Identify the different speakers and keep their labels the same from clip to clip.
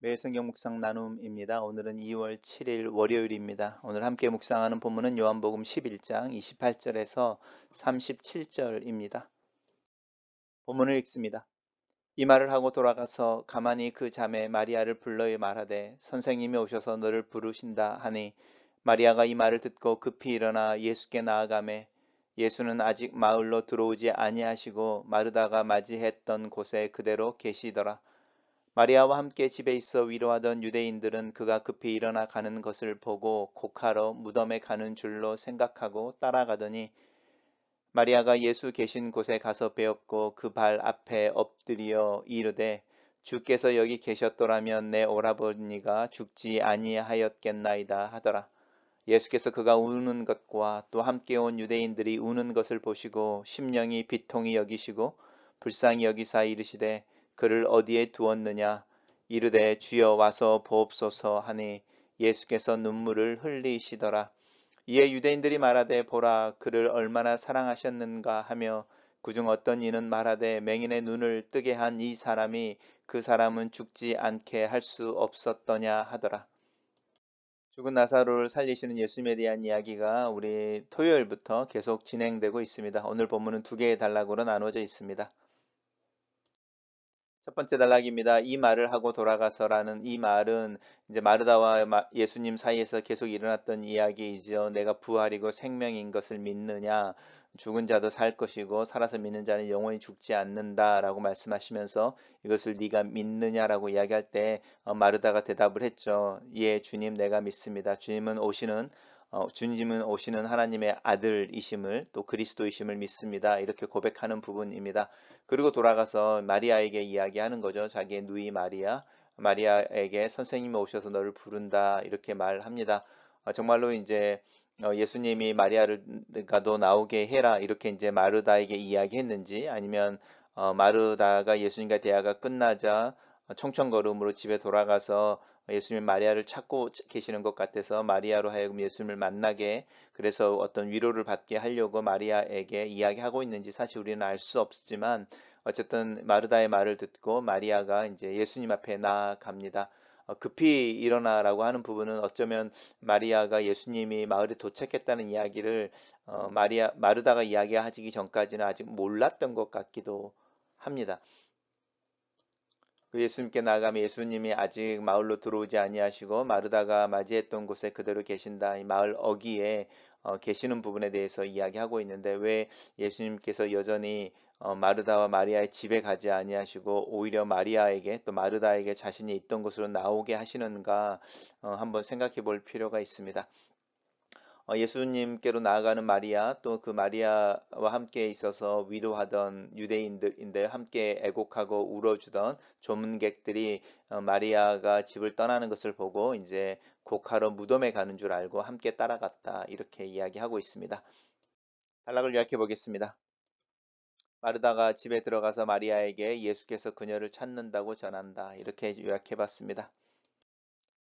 Speaker 1: 매일 성경 묵상 나눔입니다. 오늘은 2월 7일 월요일입니다. 오늘 함께 묵상하는 본문은 요한복음 11장 28절에서 37절입니다. 본문을 읽습니다. 이 말을 하고 돌아가서 가만히 그 자매 마리아를 불러 말하되 선생님이 오셔서 너를 부르신다 하니 마리아가 이 말을 듣고 급히 일어나 예수께 나아가매 예수는 아직 마을로 들어오지 아니하시고 마르다가 맞이했던 곳에 그대로 계시더라. 마리아와 함께 집에 있어 위로하던 유대인들은 그가 급히 일어나 가는 것을 보고 곡하러 무덤에 가는 줄로 생각하고 따라가더니 마리아가 예수 계신 곳에 가서 배웠고 그 발 앞에 엎드려 이르되 주께서 여기 계셨더라면 내 오라버니가 죽지 아니하였겠나이다 하더라. 예수께서 그가 우는 것과 또 함께 온 유대인들이 우는 것을 보시고 심령이 비통히 여기시고 불쌍히 여기사 이르시되 그를 어디에 두었느냐 이르되 주여 와서 보옵소서 하니 예수께서 눈물을 흘리시더라. 이에 유대인들이 말하되 보라 그를 얼마나 사랑하셨는가 하며 그중 어떤 이는 말하되 맹인의 눈을 뜨게 한 이 사람이 그 사람은 죽지 않게 할 수 없었더냐 하더라. 죽은 나사로를 살리시는 예수님에 대한 이야기가 우리 토요일부터 계속 진행되고 있습니다. 오늘 본문은 두 개의 단락으로 나누어져 있습니다. 첫 번째 단락입니다. 이 말을 하고 돌아가서라는 이 말은 이제 마르다와 예수님 사이에서 계속 일어났던 이야기이죠. 내가 부활이고 생명인 것을 믿느냐? 죽은 자도 살 것이고 살아서 믿는 자는 영원히 죽지 않는다라고 말씀하시면서 이것을 네가 믿느냐라고 이야기할 때 마르다가 대답을 했죠. 예, 주님 내가 믿습니다. 주님은 오시는 하나님의 아들이심을 또 그리스도이심을 믿습니다. 이렇게 고백하는 부분입니다. 그리고 돌아가서 마리아에게 이야기하는 거죠. 자기의 누이 마리아에게 선생님이 오셔서 너를 부른다 이렇게 말합니다. 정말로 이제 예수님이 마리아가 너 나오게 해라 이렇게 이제 마르다에게 이야기했는지 아니면 마르다가 예수님과 대화가 끝나자 청천걸음으로 집에 돌아가서 예수님 마리아를 찾고 계시는 것 같아서 마리아로 하여금 예수님을 만나게 그래서 어떤 위로를 받게 하려고 마리아에게 이야기하고 있는지 사실 우리는 알 수 없지만 어쨌든 마르다의 말을 듣고 마리아가 이제 예수님 앞에 나아갑니다. 급히 일어나라고 하는 부분은 어쩌면 마리아가 예수님이 마을에 도착했다는 이야기를 마르다가 이야기하기 전까지는 아직 몰랐던 것 같기도 합니다. 그 예수님께 나아가면 예수님이 아직 마을로 들어오지 아니하시고 마르다가 맞이했던 곳에 그대로 계신다. 이 마을 어귀에 계시는 부분에 대해서 이야기하고 있는데 왜 예수님께서 여전히 마르다와 마리아의 집에 가지 아니하시고 오히려 마리아에게 또 마르다에게 자신이 있던 곳으로 나오게 하시는가 한번 생각해 볼 필요가 있습니다. 예수님께로 나아가는 마리아 또 그 마리아와 함께 있어서 위로하던 유대인들인데 함께 애곡하고 울어주던 조문객들이 마리아가 집을 떠나는 것을 보고 이제 곡하러 무덤에 가는 줄 알고 함께 따라갔다 이렇게 이야기하고 있습니다. 단락을 요약해 보겠습니다. 마르다가 집에 들어가서 마리아에게 예수께서 그녀를 찾는다고 전한다 이렇게 요약해 봤습니다.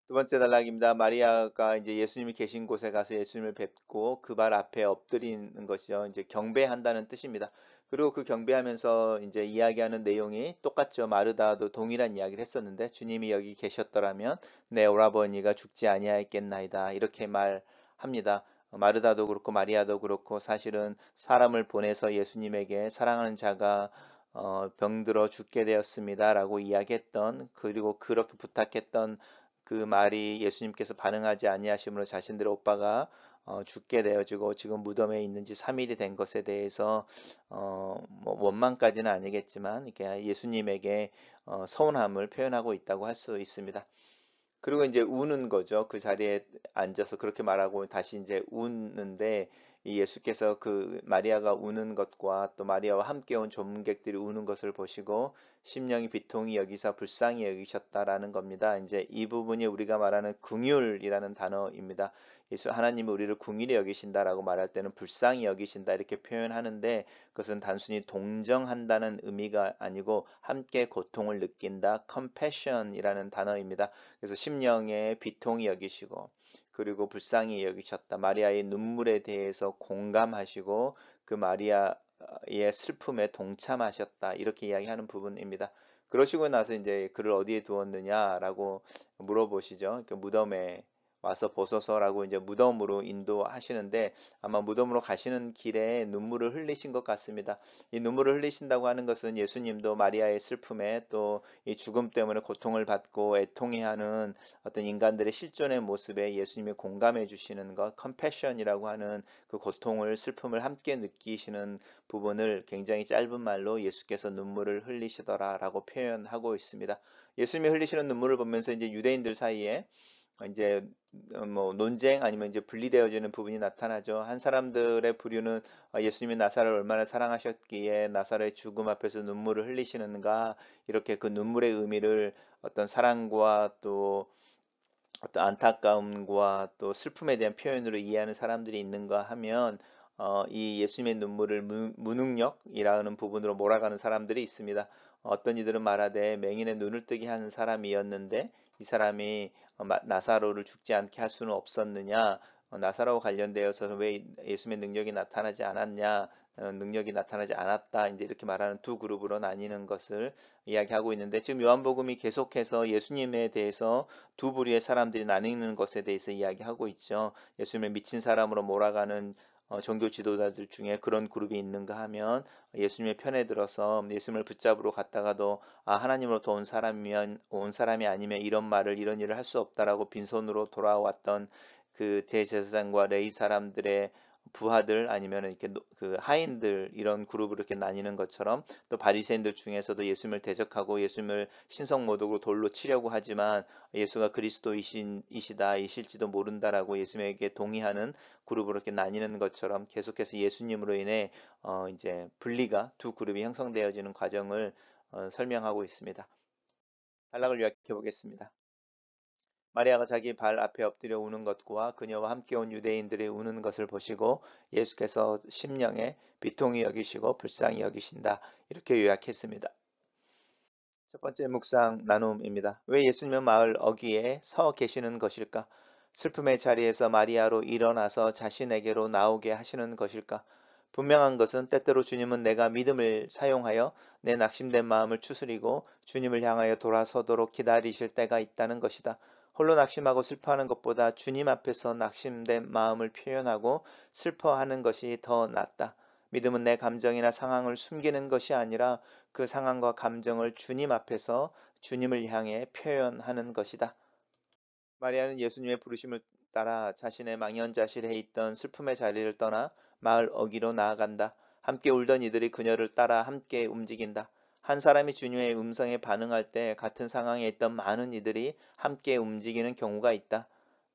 Speaker 1: 두 번째 단락입니다. 마리아가 이제 예수님이 계신 곳에 가서 예수님을 뵙고 그 발 앞에 엎드리는 것이요. 이제 경배한다는 뜻입니다. 그리고 그 경배하면서 이제 이야기하는 내용이 똑같죠. 마르다도 동일한 이야기를 했었는데 주님이 여기 계셨더라면 내 오라버니가 죽지 아니하였겠나이다. 이렇게 말합니다. 마르다도 그렇고 마리아도 그렇고 사실은 사람을 보내서 예수님에게 사랑하는 자가 병들어 죽게 되었습니다라고 이야기했던 그리고 그렇게 부탁했던 그 말이 예수님께서 반응하지 아니하심으로 자신들의 오빠가 죽게 되어지고 지금 무덤에 있는지 3일이 된 것에 대해서 뭐 원망까지는 아니겠지만 이렇게 예수님에게 서운함을 표현하고 있다고 할 수 있습니다. 그리고 이제 우는 거죠. 그 자리에 앉아서 그렇게 말하고 다시 이제 우는데 이 예수께서 그 마리아가 우는 것과 또 마리아와 함께 온 조문객들이 우는 것을 보시고 심령이 비통히 여기사 불쌍히 여기셨다라는 겁니다. 이제 이 부분이 우리가 말하는 긍휼이라는 단어입니다. 예수 하나님이 우리를 긍휼히 여기신다라고 말할 때는 불쌍히 여기신다 이렇게 표현하는데 그것은 단순히 동정한다는 의미가 아니고 함께 고통을 느낀다 compassion이라는 단어입니다. 그래서 심령에 비통히 여기시고 그리고 불쌍히 여기셨다. 마리아의 눈물에 대해서 공감하시고 그 마리아의 슬픔에 동참하셨다. 이렇게 이야기하는 부분입니다. 그러시고 나서 이제 그를 어디에 두었느냐라고 물어보시죠. 그 무덤에 와서 보소서라고 이제 무덤으로 인도하시는데 아마 무덤으로 가시는 길에 눈물을 흘리신 것 같습니다. 이 눈물을 흘리신다고 하는 것은 예수님도 마리아의 슬픔에 또 이 죽음 때문에 고통을 받고 애통해하는 어떤 인간들의 실존의 모습에 예수님이 공감해 주시는 것, 컴패션이라고 하는 그 고통을 슬픔을 함께 느끼시는 부분을 굉장히 짧은 말로 예수께서 눈물을 흘리시더라라고 표현하고 있습니다. 예수님이 흘리시는 눈물을 보면서 이제 유대인들 사이에 이제 뭐 논쟁 아니면 이제 분리되어지는 부분이 나타나죠. 한 사람들의 부류는 예수님이 나사로를 얼마나 사랑하셨기에 나사로의 죽음 앞에서 눈물을 흘리시는가 이렇게 그 눈물의 의미를 어떤 사랑과 또 어떤 안타까움과 또 슬픔에 대한 표현으로 이해하는 사람들이 있는가 하면 이 예수님의 눈물을 무능력이라는 부분으로 몰아가는 사람들이 있습니다. 어떤 이들은 말하되 맹인의 눈을 뜨게 하는 사람이었는데 이 사람이 나사로를 죽지 않게 할 수는 없었느냐? 나사로와 관련되어서는 왜 예수님의 능력이 나타나지 않았냐? 능력이 나타나지 않았다. 이제 이렇게 말하는 두 그룹으로 나뉘는 것을 이야기하고 있는데 지금 요한복음이 계속해서 예수님에 대해서 두 부류의 사람들이 나뉘는 것에 대해서 이야기하고 있죠. 예수님을 미친 사람으로 몰아가는 종교 지도자들 중에 그런 그룹이 있는가 하면 예수님의 편에 들어서 예수님을 붙잡으러 갔다가도 하나님으로부터 온 사람이 아니면 이런 말을 이런 일을 할 수 없다라고 빈손으로 돌아왔던 그 대제사장과 레위 사람들의 부하들 아니면 이렇게 그 하인들 이런 그룹으로 이렇게 나뉘는 것처럼 또 바리새인들 중에서도 예수님을 대적하고 예수님을 신성모독으로 돌로 치려고 하지만 예수가 그리스도이시다이실지도 모른다라고 예수님에게 동의하는 그룹으로 이렇게 나뉘는 것처럼 계속해서 예수님으로 인해 이제 분리가 두 그룹이 형성되어지는 과정을 설명하고 있습니다. 단락을 요약해 보겠습니다. 마리아가 자기 발 앞에 엎드려 우는 것과 그녀와 함께 온 유대인들이 우는 것을 보시고 예수께서 심령에 비통히 여기시고 불쌍히 여기신다. 이렇게 요약했습니다. 첫 번째 묵상 나눔입니다. 왜 예수님은 마을 어귀에 서 계시는 것일까? 슬픔의 자리에서 마리아로 일어나서 자신에게로 나오게 하시는 것일까? 분명한 것은 때때로 주님은 내가 믿음을 사용하여 내 낙심된 마음을 추스리고 주님을 향하여 돌아서도록 기다리실 때가 있다는 것이다. 홀로 낙심하고 슬퍼하는 것보다 주님 앞에서 낙심된 마음을 표현하고 슬퍼하는 것이 더 낫다. 믿음은 내 감정이나 상황을 숨기는 것이 아니라 그 상황과 감정을 주님 앞에서 주님을 향해 표현하는 것이다. 마리아는 예수님의 부르심을 따라 자신의 망연자실해 있던 슬픔의 자리를 떠나 마을 어귀로 나아간다. 함께 울던 이들이 그녀를 따라 함께 움직인다. 한 사람이 주님의 음성에 반응할 때 같은 상황에 있던 많은 이들이 함께 움직이는 경우가 있다.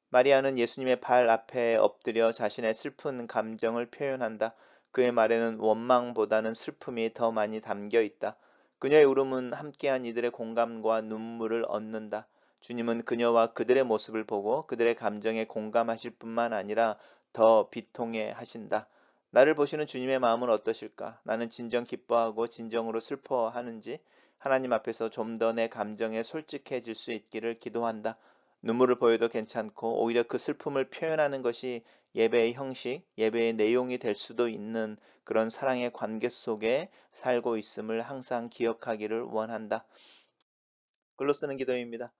Speaker 1: 마리아는 예수님의 발 앞에 엎드려 자신의 슬픈 감정을 표현한다. 그의 말에는 원망보다는 슬픔이 더 많이 담겨 있다. 그녀의 울음은 함께한 이들의 공감과 눈물을 얻는다. 주님은 그녀와 그들의 모습을 보고 그들의 감정에 공감하실 뿐만 아니라 더 비통해 하신다. 나를 보시는 주님의 마음은 어떠실까? 나는 진정 기뻐하고 진정으로 슬퍼하는지 하나님 앞에서 좀 더 내 감정에 솔직해질 수 있기를 기도한다. 눈물을 보여도 괜찮고 오히려 그 슬픔을 표현하는 것이 예배의 형식, 예배의 내용이 될 수도 있는 그런 사랑의 관계 속에 살고 있음을 항상 기억하기를 원한다. 글로 쓰는 기도입니다.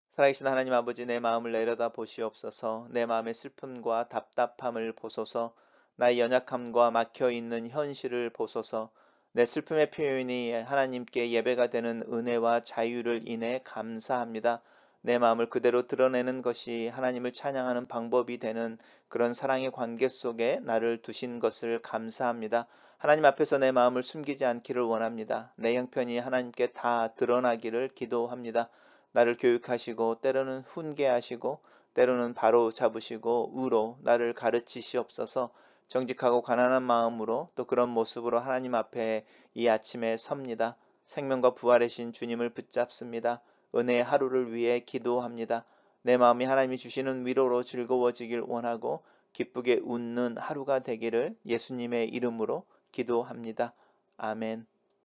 Speaker 1: 살아계신 하나님 아버지 내 마음을 내려다 보시옵소서. 내 마음의 슬픔과 답답함을 보소서. 나의 연약함과 막혀있는 현실을 보소서. 내 슬픔의 표현이 하나님께 예배가 되는 은혜와 자유를 인해 감사합니다. 내 마음을 그대로 드러내는 것이 하나님을 찬양하는 방법이 되는 그런 사랑의 관계 속에 나를 두신 것을 감사합니다. 하나님 앞에서 내 마음을 숨기지 않기를 원합니다. 내 형편이 하나님께 다 드러나기를 기도합니다. 나를 교육하시고 때로는 훈계하시고 때로는 바로 잡으시고 의로 나를 가르치시옵소서. 정직하고 가난한 마음으로 또 그런 모습으로 하나님 앞에 이 아침에 섭니다. 생명과 부활이신 주님을 붙잡습니다. 은혜의 하루를 위해 기도합니다. 내 마음이 하나님이 주시는 위로로 즐거워지길 원하고 기쁘게 웃는 하루가 되기를 예수님의 이름으로 기도합니다. 아멘.